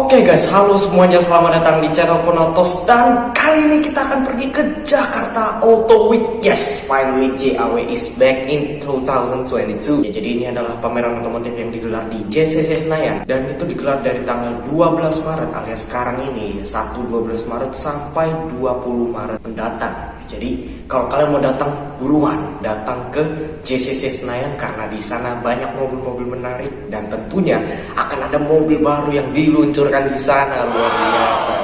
Oke guys, halo semuanya, selamat datang di channel Ponotos. Dan kali ini kita akan pergi ke Jakarta Auto Week. Yes, finally JAW is back in 2022. Ya, jadi ini adalah pameran otomotif yang digelar di JCC Senayan. Dan itu digelar dari tanggal 12 Maret alias sekarang ini 1-12 Maret sampai 20 Maret mendatang. Jadi kalau kalian mau datang, buruan datang ke JCC Senayan karena di sana banyak mobil-mobil menarik dan tentunya akan ada mobil baru yang diluncurkan di sana, luar biasa.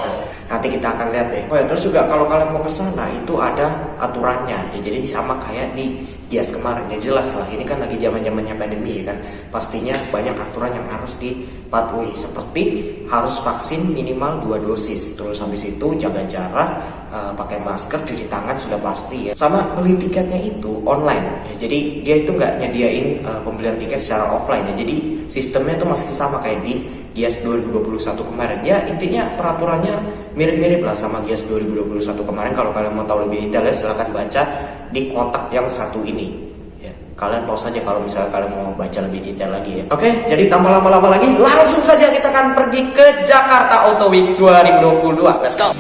Nanti kita akan lihat deh. Oh ya, terus juga kalau kalian mau ke sana itu ada aturannya. Ya, jadi sama kayak di Gias kemarin. Ya jelas lah, ini kan lagi zaman-zamannya pandemi ya kan. Pastinya banyak aturan yang harus dipatuhi, seperti harus vaksin minimal 2 dosis. Terus habis itu jaga jarak, pakai masker, cuci tangan sudah pasti ya. Sama beli tiketnya itu online. Ya, jadi dia itu nggak nyediain pembelian tiket secara offline ya. Jadi sistemnya itu masih sama kayak di Gias 2021 kemarin. Ya intinya peraturannya mirip-mirip lah sama Gias 2021 kemarin. Kalau kalian mau tahu lebih detail ya silahkan baca di kotak yang satu ini ya. Kalian pause aja kalau misalnya kalian mau baca lebih detail lagi ya. Oke, jadi tanpa lama-lama lagi langsung saja kita akan pergi ke Jakarta Auto Week 2022. Let's go.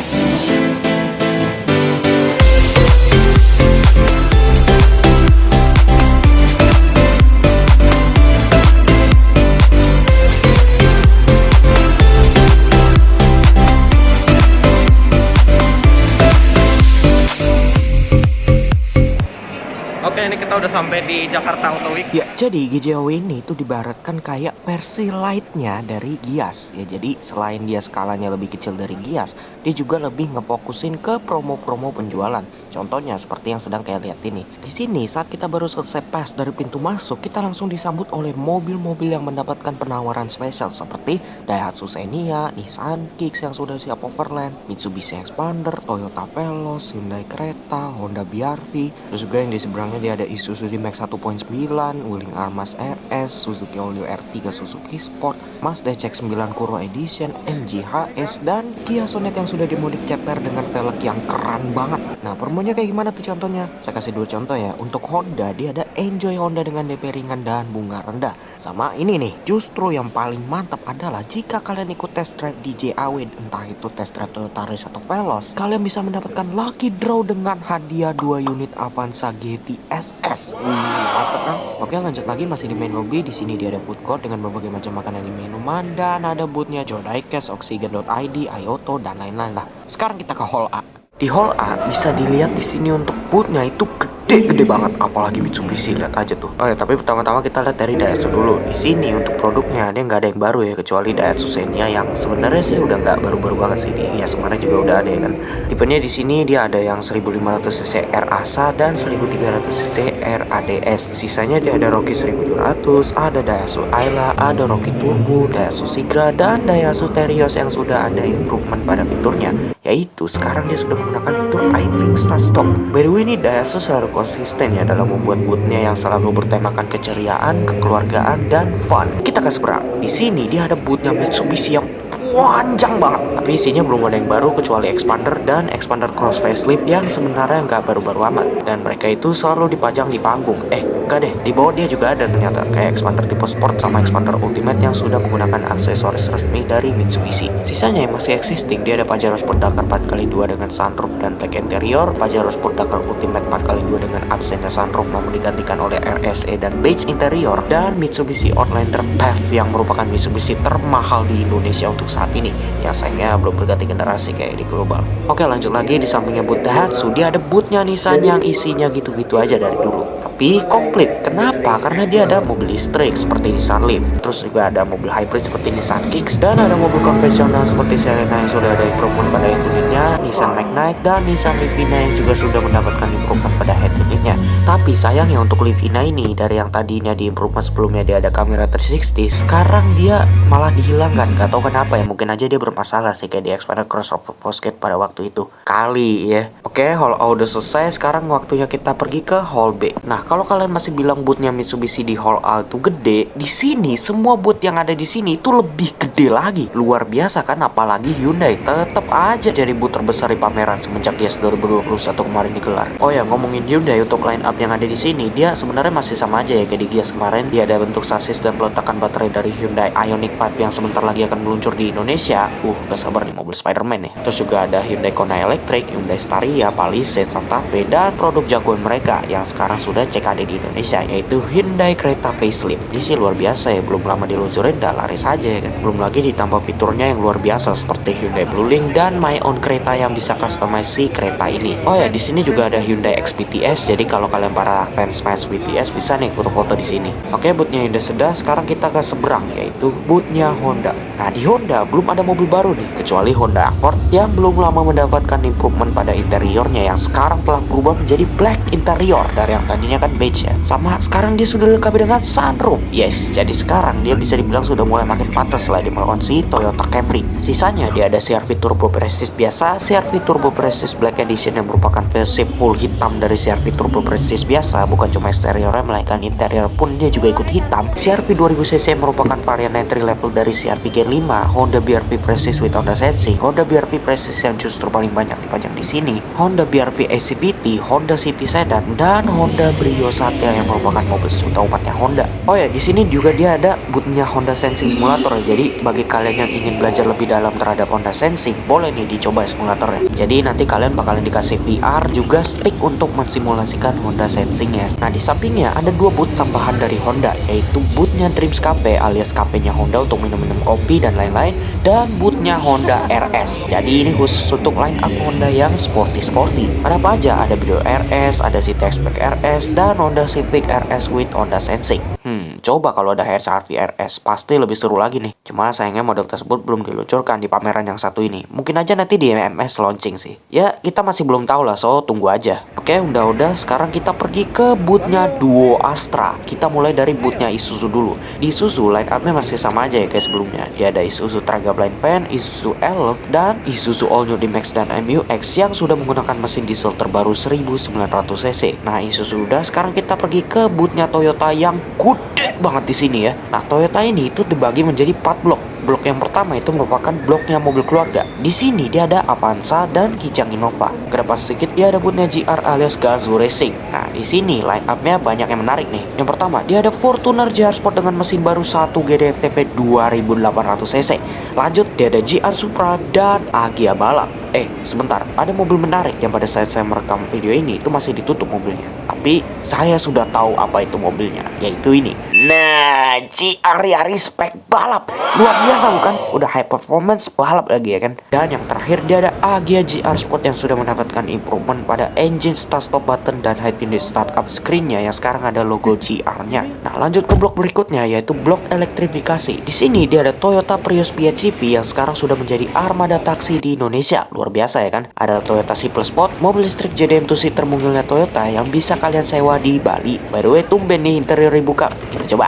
Oke, ini kita udah sampai di Jakarta Auto Week. Ya, jadi GJAW ini tuh dibaratkan kayak versi light-nya dari Gias. Ya, jadi selain dia skalanya lebih kecil dari Gias, dia juga lebih ngefokusin ke promo-promo penjualan. Contohnya seperti yang sedang kayak lihat ini. Di sini saat kita baru selesai pass dari pintu masuk, kita langsung disambut oleh mobil-mobil yang mendapatkan penawaran spesial seperti Daihatsu Xenia, Nissan Kicks yang sudah siap overland, Mitsubishi Expander, Toyota Veloz, Hyundai Creta, Honda BR-V. Terus juga yang di seberangnya dia ada Isuzu D-Max 1.9, Wuling Armas RS, Suzuki Alio R3 Suzuki Sport, Mazda CX-9 Kuro Edition, MG HS, dan Kia Sonet yang sudah dimodik ceper dengan velg yang keren banget. Nah, promonya kayak gimana tuh contohnya? Saya kasih dulu contoh ya. Untuk Honda, dia ada Enjoy Honda dengan DP ringan dan bunga rendah. Sama ini nih, justru yang paling mantap adalah jika kalian ikut test drive di JAW, entah itu test drive Toyota Race atau Veloz, kalian bisa mendapatkan lucky draw dengan hadiah 2 unit Avanza GT SS. Mantap kan? Oke, lanjut lagi masih di main lobby. Di sini dia ada food court dengan berbagai macam makanan dan minuman, dan ada boothnya Joe Diecast, Oxygen.id, Ioto, dan lain-lain lah. Sekarang kita ke Hall A. Di Hall A bisa dilihat di sini untuk boothnya itu gede banget, apalagi Mitsubishi, lihat aja tuh. Oh ya, tapi pertama-tama kita lihat dari Daihatsu dulu. Di sini untuk produknya dia nggak ada yang baru ya, kecuali Daihatsu Xenia yang sebenarnya sih udah nggak baru-baru banget sih. Dia sebenarnya juga udah ada ya kan. Tipenya di sini dia ada yang 1500cc R Asa dan 1300cc R ADS. Sisanya dia ada Rocky 1200, ada Daihatsu Ayla, ada Rocky Turbo, Daihatsu Sigra, dan Daihatsu Terios yang sudah ada improvement pada fiturnya. Yaitu sekarang dia sudah menggunakan fitur idling start stop. By the way, ini Daihatsu selalu konsisten ya dalam membuat bootnya yang selalu bertemakan keceriaan, kekeluargaan, dan fun. Kita ke seberang. Di sini dia ada bootnya Mitsubishi yang panjang banget, tapi isinya belum ada yang baru kecuali Expander dan Expander Cross Facelift yang sebenarnya nggak baru-baru amat, dan mereka itu selalu dipajang di panggung. Enggak deh, di bawah dia juga ada ternyata kayak Expander tipe Sport sama Expander Ultimate yang sudah menggunakan aksesoris resmi dari Mitsubishi. Sisanya yang masih existing, dia ada Pajero Sport Dakar 4x2 dengan sunroof dan black interior, Pajero Sport Dakar Ultimate 4x2 dengan absennya sunroof namun digantikan oleh RSE dan beige interior, dan Mitsubishi Outlander PHEV yang merupakan Mitsubishi termahal di Indonesia untuk saat ini, yang sayangnya belum berganti generasi kayak di global. Oke, lanjut lagi. Di sampingnya boot Daihatsu, dia ada bootnya Nissan yang isinya gitu-gitu aja dari dulu, tapi komplit. Kenapa? Karena dia ada mobil listrik seperti Nissan Leaf, terus juga ada mobil hybrid seperti Nissan Kicks, dan ada mobil konvensional seperti Serena yang sudah ada improvement pada head unitnya, Nissan Magnite, dan Nissan Livina yang juga sudah mendapatkan improvement pada head unitnya. Tapi sayangnya untuk Livina ini, dari yang tadinya di improvement sebelumnya dia ada kamera 360, sekarang dia malah dihilangkan. Gak tau kenapa ya, mungkin aja dia bermasalah sih kayak di Expander Crossover Fosgate pada waktu itu kali ya. Oke, Hall A udah selesai. Sekarang waktunya kita pergi ke Hall B. Nah, kalau kalian masih bilang bootnya Mitsubishi di Hall A itu gede, di sini semua boot yang ada di sini itu lebih gede lagi. Luar biasa kan, apalagi Hyundai tetap aja jadi boot terbesar di pameran semenjak Gias 2021 kemarin digelar. Oh ya, ngomongin Hyundai, untuk line up yang ada di sini dia sebenarnya masih sama aja ya kayak di Gias kemarin. Dia ada bentuk sasis dan peletakan baterai dari Hyundai Ioniq 5 yang sebentar lagi akan meluncur di Indonesia. Gak sabar nih mobil Spider-Man ya. Terus juga ada Hyundai Kona Electric, Hyundai Staria, Palisade, Santa Fe, dan produk jagoan mereka yang sekarang sudah CKD di Indonesia, yaitu Hyundai Creta Facelift. Ini sih luar biasa ya, belum lama diluncurin udah laris aja ya kan. Belum lagi ditambah fiturnya yang luar biasa seperti Hyundai Blue Link dan My Own Creta yang bisa customize si kereta ini. Oh ya, di sini juga ada Hyundai XPTS. Jadi kalau kalian para fans BTS bisa nih foto-foto di sini. Oke, bootnya Hyundai sudah. Sekarang kita ke seberang, yaitu bootnya Honda. Nah, di Honda belum ada mobil baru nih, kecuali Honda Accord yang belum lama mendapatkan improvement pada interiornya yang sekarang telah berubah menjadi black interior dari yang tadinya kan beige ya. Sama sekarang dia sudah dilengkapi dengan sunroof. Yes, jadi sekarang dia bisa dibilang sudah mulai makin pantas setelah dimelawan si Toyota Camry. Sisanya dia ada CR-V Turbo Prestige biasa, CR-V Turbo Prestige Black Edition yang merupakan versi full hitam dari CR-V Turbo Prestige biasa. Bukan cuma eksteriornya, melainkan interior pun dia juga ikut hitam. CR-V 2000cc merupakan varian entry level dari CR-V Gen 5, Honda BR-V Prestige with Honda Sensing, Honda BR-V Prestige yang justru paling banyak dipajang di sini, Honda BR-V ACVT, Honda City Sedan, dan Honda Brio Satya yang merupakan mobil sejuta umatnya Honda. Oh ya, di sini juga dia ada bootnya Honda Sensing Simulator. Jadi bagi kalian yang ingin belajar lebih dalam terhadap Honda Sensing, boleh nih dicoba simulatornya. Jadi nanti kalian bakalan dikasih VR juga stick untuk mensimulasikan Honda Sensing ya. Nah, di sampingnya ada dua boot tambahan dari Honda, yaitu bootnya Dreams Cafe alias kafenya Honda untuk minum-minum kopi dan lain-lain, dan bootnya Honda RS. Jadi ini khusus untuk line up Honda yang sporty. Ada apa aja? Ada Brio RS, ada City Hatchback RS, dan Honda Civic RS with Honda Sensing. Coba kalau ada HR-V RS, pasti lebih seru lagi nih. Cuma sayangnya model tersebut belum diluncurkan di pameran yang satu ini. Mungkin aja nanti di MS launching sih. Ya, kita masih belum tahu lah, so tunggu aja. Oke, udah. Sekarang kita pergi ke bootnya Duo Astra. Kita mulai dari bootnya Isuzu dulu. Di Isuzu line up-nya masih sama aja ya kayak sebelumnya. Dia ada Isuzu Traga Blind Van, Isuzu Elf, dan Isuzu All New D-Max dan MU-X yang sudah menggunakan mesin diesel terbaru 1900cc. Nah, Isuzu udah. Sekarang kita pergi ke bootnya Toyota yang gede banget di sini ya. Nah, Toyota ini itu dibagi menjadi 4 blok. Blok yang pertama itu merupakan bloknya mobil keluarga. Di sini dia ada Avanza dan Kijang Innova. Ke depan sedikit dia ada bootnya GR alias Gazoo Racing. Nah, di sini line up-nya banyak yang menarik nih. Yang pertama, dia ada Fortuner GR Sport dengan mesin baru 1 GDFTP 2800cc. Lanjut, dia ada GR Supra dan Agya Balap. Sebentar, ada mobil menarik yang pada saat saya merekam video ini itu masih ditutup mobilnya. Tapi saya sudah tahu apa itu mobilnya, yaitu ini. Nah, GR Yaris spek balap. Luar biasa bukan? Udah high performance balap lagi ya kan? Dan yang terakhir dia ada Agya GR Sport yang sudah mendapatkan improvement pada engine start stop button dan head unit startup screen-nya yang sekarang ada logo GR-nya. Nah, lanjut ke blok berikutnya yaitu blok elektrifikasi. Di sini dia ada Toyota Prius PHEV yang sekarang sudah menjadi armada taksi di Indonesia. Luar biasa ya kan? Ada Toyota Simple Sport, mobil listrik JDM 2 seater mungilnya Toyota yang bisa kalian sewa di Bali. By the way, tumben nih interior dibuka. Kita coba.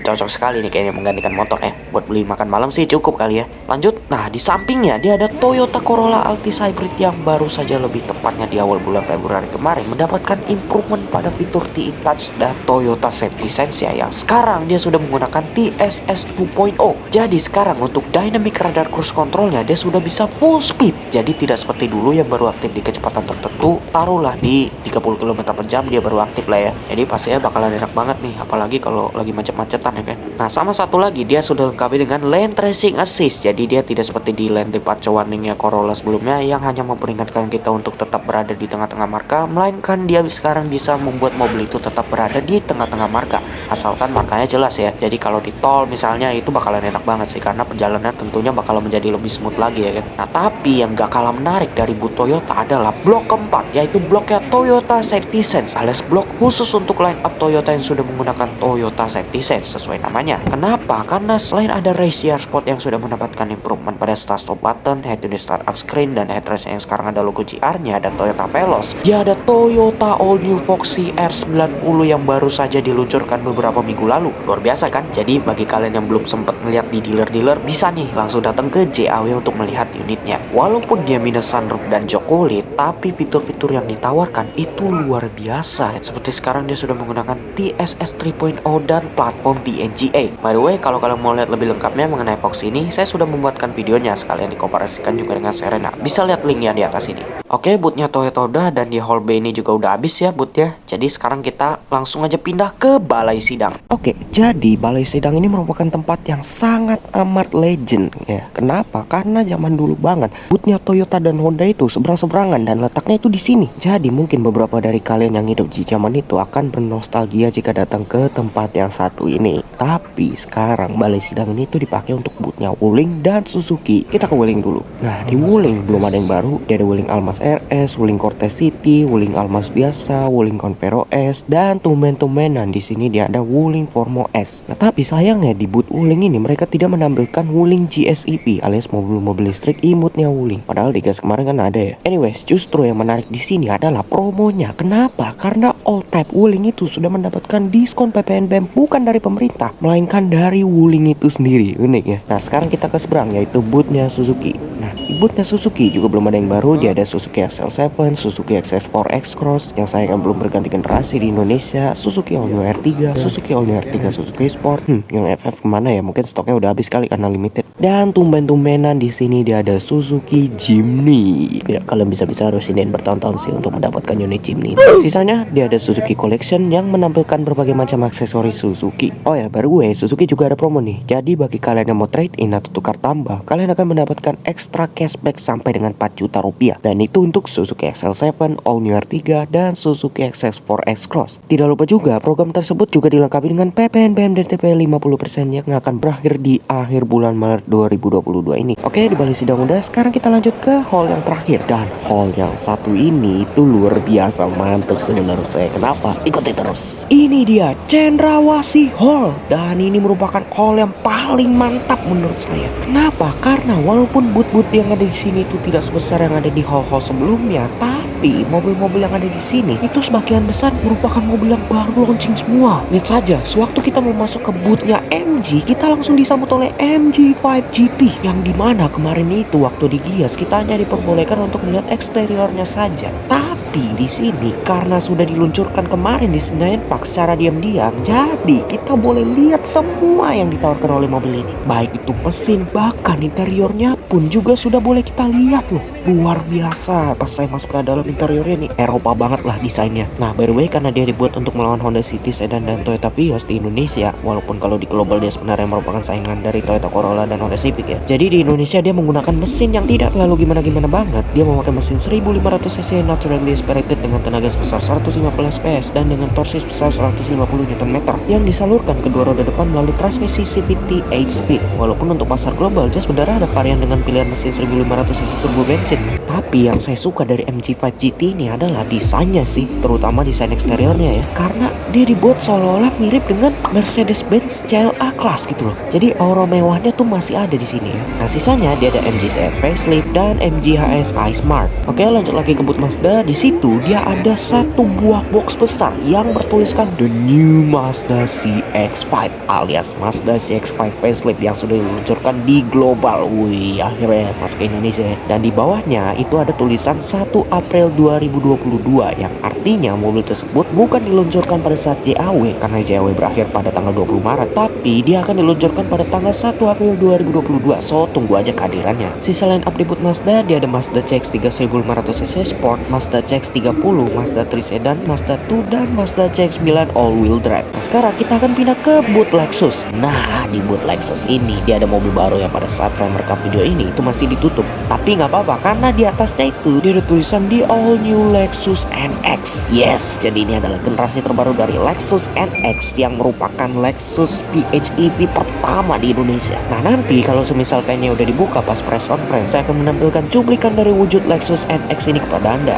Cocok sekali nih kayaknya menggantikan motor ya. Buat beli makan malam sih cukup kali ya. Lanjut. Nah, di sampingnya dia ada Toyota Corolla Altis Hybrid yang baru saja lebih tepatnya di awal bulan Februari kemarin mendapatkan improvement pada fitur T-InTouch dan Toyota Safety Sense ya, yang sekarang dia sudah menggunakan TSS 2.0. Jadi sekarang untuk dynamic radar cruise controlnya dia sudah bisa full speed. Jadi tidak seperti dulu yang baru aktif di kecepatan tertentu, taruhlah di 30 km per jam dia baru aktif lah ya. Jadi pastinya bakalan enak banget nih, apalagi kalau lagi macet-macetan ya kan. Nah, sama satu lagi dia sudah lengkapi dengan lane tracing assist. Jadi dia tidak seperti di lane departure warningnya Corolla sebelumnya yang hanya memperingatkan kita untuk tetap berada di tengah-tengah marka, melainkan dia sekarang bisa membuat mobil itu tetap berada di tengah-tengah marka asalkan markanya jelas ya. Jadi kalau di tol misalnya itu bakalan enak banget sih, karena perjalanan tentunya bakal menjadi lebih smooth lagi ya kan. Nah, tapi yang gak kalah menarik dari boot Toyota adalah blok keempat, yaitu bloknya Toyota Safety Sense alias blok khusus untuk line up Toyota yang sudah menggunakan Toyota Safety Sense sesuai namanya. Kenapa? Karena selain ada Race GR Sport yang sudah mendapatkan improvement pada start stop button, head unit startup screen, dan headrest yang sekarang ada logo GR-nya dan Toyota Veloz, dia ada Toyota All New Foxy R90 yang baru saja diluncurkan beberapa minggu lalu. Luar biasa kan? Jadi bagi kalian yang belum sempat melihat di dealer-dealer, bisa nih langsung datang ke JAW untuk melihat unitnya. Walaupun dia minus sunroof dan jok kulit, tapi fitur-fitur yang ditawarkan itu luar biasa. Seperti sekarang dia sudah menggunakan TSS 3.0 dan platform PNGA. By the way, kalau kalian mau lihat lebih lengkapnya mengenai Fox ini, saya sudah membuatkan videonya, sekalian dikomparasikan juga dengan Serena. Bisa lihat linknya di atas ini. Oke, bootnya Toyota udah, dan di hall B ini juga udah habis ya bootnya. Jadi sekarang kita langsung aja pindah ke balai sidang. Oke, jadi balai sidang ini merupakan tempat yang sangat amat legend ya. Kenapa? Karena zaman dulu banget bootnya Toyota dan Honda itu seberang-seberangan dan letaknya itu di sini. Jadi mungkin beberapa dari kalian yang hidup di zaman itu akan bernostalgia jika datang ke tempat yang satu ini. Tapi sekarang balai sidang ini tuh dipakai untuk bootnya Wuling dan Suzuki. Kita ke Wuling dulu. Nah, di Wuling belum ada yang baru. Dia ada Wuling Almas RS, Wuling Cortez City, Wuling Almas biasa, Wuling Convero S, dan tumben-tumbenan di sini dia ada Wuling Formo S. Nah, tapi sayangnya di boot Wuling ini mereka tidak menampilkan Wuling GSEP alias mobil-mobil listrik imutnya Wuling. Padahal di gas kemarin kan ada ya. Anyways, justru yang menarik di sini adalah promonya. Kenapa? Karena all type Wuling itu sudah mendapatkan diskon PPNBM bukan dari pemerintah, melainkan dari Wuling itu sendiri. Unik ya. Nah, sekarang kita ke seberang yaitu bootnya Suzuki. Nah, di bootnya Suzuki juga belum ada yang baru. Dia ada Suzuki XL7, Suzuki XS4 X-Cross yang sayangnya belum berganti generasi di Indonesia, Suzuki All New R3, Suzuki All New R3 Suzuki Sport. Yang FF kemana ya? Mungkin stoknya udah habis kali karena limited. Dan tumben-tumbenan di sini dia ada Suzuki Jimny. Ya, kalian bisa-bisa harus siniin bertahun-tahun sih untuk mendapatkan unit Jimny. Sisanya dia ada Suzuki Collection yang menampilkan berbagai macam aksesoris Suzuki. Oh ya, baru gue Suzuki juga ada promo nih. Jadi bagi kalian yang mau trade in atau tukar tambah, kalian akan mendapatkan extra cashback sampai dengan 4 juta rupiah. Dan itu untuk Suzuki XL7, All New R3, dan Suzuki XS4 X-Cross. Tidak lupa juga program tersebut juga dilengkapi dengan PPNBM DTP 50% yang akan berakhir di akhir bulan Maret 2022 ini. Oke, di balai sidang udah, sekarang kita lanjut ke hall yang terakhir. Dan hall yang satu ini itu luar biasa mantap sih menurut saya. Kenapa? Ikuti terus. Ini dia Cendrawasih Hall. Dan ini merupakan hall yang paling mantap menurut saya. Kenapa? Karena walaupun boot-boot yang ada di sini itu tidak sebesar yang ada di hall-hall sebelumnya, tapi mobil-mobil yang ada di sini itu sebagian besar merupakan mobil yang baru launching semua. Lihat saja, sewaktu kita mau masuk ke bootnya MG, kita langsung disambut oleh MG5 GT, yang dimana kemarin itu waktu di Gias kita hanya diperbolehkan untuk melihat eksteriornya saja. Tapi di sini karena sudah diluncurkan kemarin di Senayan Park secara diam-diam, jadi kita boleh lihat semua yang ditawarkan oleh mobil ini. Baik itu mesin, bahkan interiornya pun juga sudah boleh kita lihat loh. Luar biasa pas saya masuk ke dalam interiornya nih, Eropa banget lah desainnya. Nah, by the way, karena dia dibuat untuk melawan Honda City Sedan dan Toyota Vios di Indonesia, walaupun kalau di global dia sebenarnya merupakan saingan dari Toyota Corolla dan Honda Civic ya. Jadi di Indonesia dia menggunakan mesin yang tidak terlalu gimana-gimana banget. Dia memakai mesin 1500cc naturally aspirated dengan tenaga sebesar 115 PS dan dengan torsi sebesar 150 Nm yang disalurkan ke dua roda depan melalui transmisi CVT 8-speed. Walaupun untuk pasar global dia sebenarnya ada varian dengan pilihan mesin 1500cc turbo bensin. Tapi yang saya suka dari MG5 GT ini adalah desainnya sih, terutama desain eksteriornya ya. Karena dia dibuat seolah-olah mirip dengan Mercedes-Benz CLA Class gitu loh. Jadi aura mewahnya tuh masih ada di sini ya. Nah, sisanya dia ada MG CR Facelift dan MG HS iSmart. Oke, lanjut lagi ke boot Mazda. Di situ dia ada satu buah box besar yang bertuliskan The New Mazda CX-5 alias Mazda CX-5 Facelift yang sudah diluncurkan di global. Wih, akhirnya masuk ke Indonesia ya. Dan di bawahnya itu ada tulisan 1 April 2022 yang artinya mobil tersebut bukan diluncurkan pada saat JAW karena JAW berakhir pada tanggal 20 Maret, tapi dia akan diluncurkan pada tanggal 1 April 2022. So, tunggu aja kehadirannya. Sisa line up di boot Mazda dia ada Mazda CX-3 1500cc Sport, Mazda CX-30, Mazda 3 Sedan, Mazda 2 dan Mazda CX-9 all wheel drive. Nah, sekarang kita akan pindah ke boot Lexus. Nah, di boot Lexus ini dia ada mobil baru yang pada saat saya merekam video ini itu masih ditutup. Tapi nggak apa-apa karena di atasnya itu dia ada tulisan di all new Lexus NX. Yes, jadi ini adalah generasi terbaru dari Lexus NX yang merupakan Lexus PHEV pertama di Indonesia. Nah, nanti kalau semisal kayaknya udah dibuka pas press conference, saya akan menampilkan cuplikan dari wujud Lexus NX ini kepada Anda.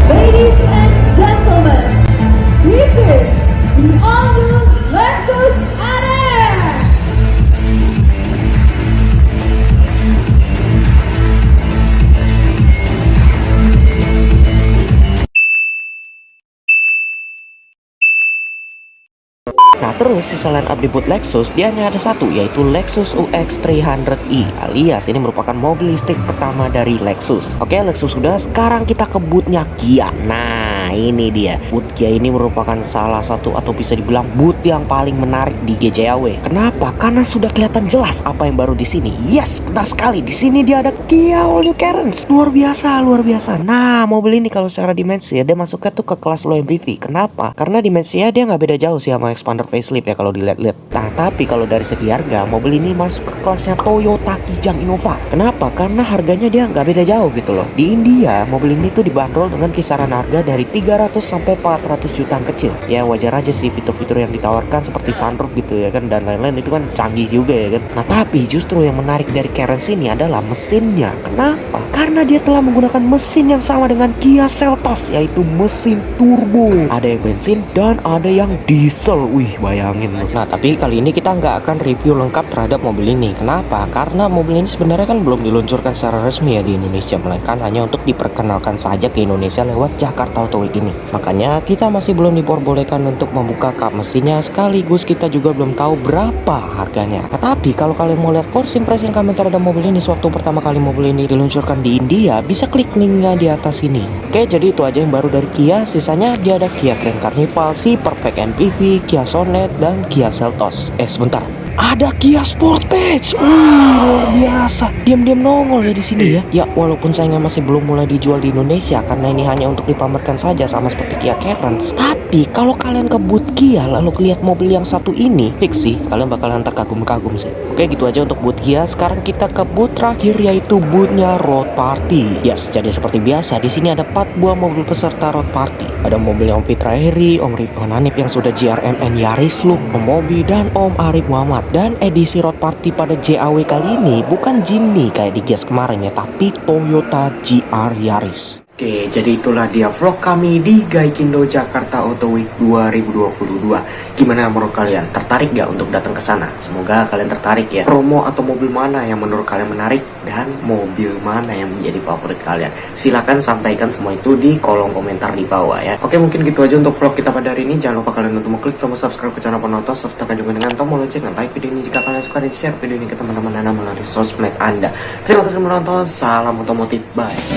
Ladies and gentlemen, this is the all-new Lexus NX. Nah, terus Terus sisa line up debut Lexus dia hanya ada satu, yaitu Lexus UX 300e, alias ini merupakan mobil listrik pertama dari Lexus. Oke, Lexus sudah, sekarang kita ke bootnya Kia. Nah, ini dia. Boot Kia ini merupakan salah satu atau bisa dibilang boot yang paling menarik di GJAW. Kenapa? Karena sudah kelihatan jelas apa yang baru di sini. Yes, benar sekali. Di sini dia ada Kia All New Carens. Luar biasa, luar biasa. Nah, mobil ini kalau secara dimensi dia masuknya tuh ke kelas low MPV. Kenapa? Karena dimensinya dia nggak beda jauh sih sama Expander facelift ya kalau dilihat-lihat. Nah, tapi kalau dari segi harga, mobil ini masuk ke kelasnya Toyota Kijang Innova. Kenapa? Karena harganya dia nggak beda jauh gitu loh. Di India, mobil ini tuh dibanderol dengan kisaran harga dari 300 sampai 400 jutaan kecil. Ya wajar aja sih fitur-fitur yang ditawarkan seperti sunroof gitu ya kan, dan lain-lain itu kan canggih juga ya kan. Nah, tapi justru yang menarik dari Carens ini adalah mesinnya. Kenapa? Karena dia telah menggunakan mesin yang sama dengan Kia Seltos, yaitu mesin turbo. Ada yang bensin dan ada yang diesel. Wih, bayangin loh. Nah, tapi kali ini kita nggak akan review lengkap terhadap mobil ini. Kenapa? Karena mobil ini sebenarnya kan belum diluncurkan secara resmi ya di Indonesia, melainkan hanya untuk diperkenalkan saja ke Indonesia lewat Jakarta Auto Week ini. Makanya kita masih belum diperbolehkan untuk membuka kap mesinnya, sekaligus kita juga belum tahu berapa harganya. Nah, tapi kalau kalian mau lihat first impression kami terhadap mobil ini sewaktu pertama kali mobil ini diluncurkan di India, bisa klik linknya di atas ini. Oke, jadi itu aja yang baru dari Kia. Sisanya dia ada Kia Grand Carnival, si Perfect MPV, Kia Sonet, dan Kia Seltos. Sebentar. Ada Kia Sportage. Luar biasa. Diam-diam nongol ya di sini ya. Ya, walaupun sayangnya masih belum mulai dijual di Indonesia karena ini hanya untuk dipamerkan saja sama seperti Kia Carens. Tapi kalau kalian ke booth Kia lalu lihat mobil yang satu ini, fix sih kalian bakalan terkagum-kagum sih. Oke, gitu aja untuk booth Kia. Sekarang kita ke booth terakhir, yaitu boothnya Road Party. Yes, jadi seperti biasa di sini ada 4 buah mobil peserta Road Party. Ada mobil Om Fitra Heri, Om Ridwan Hanif yang sudah GRMN Yaris Look, Om Mobi, dan Om Arif Muhammad. Dan edisi Road Party pada JAW kali ini bukan Jimny kayak di Gias kemarin ya, tapi Toyota GR Yaris. Oke, jadi itulah dia vlog kami di Gaikindo Jakarta Auto Week 2022. Gimana menurut kalian? Tertarik gak untuk datang ke sana? Semoga kalian tertarik ya. Promo atau mobil mana yang menurut kalian menarik dan mobil mana yang menjadi favorit kalian? Silahkan sampaikan semua itu di kolom komentar di bawah ya. Oke, mungkin gitu aja untuk vlog kita pada hari ini. Jangan lupa kalian untuk klik tombol subscribe ke channel Penonton, serta juga dengan tombol lonceng dan like video ini jika kalian suka, dan share video ini ke teman-teman Anda melalui sosmed Anda. Terima kasih menonton. Salam otomotif. Bye.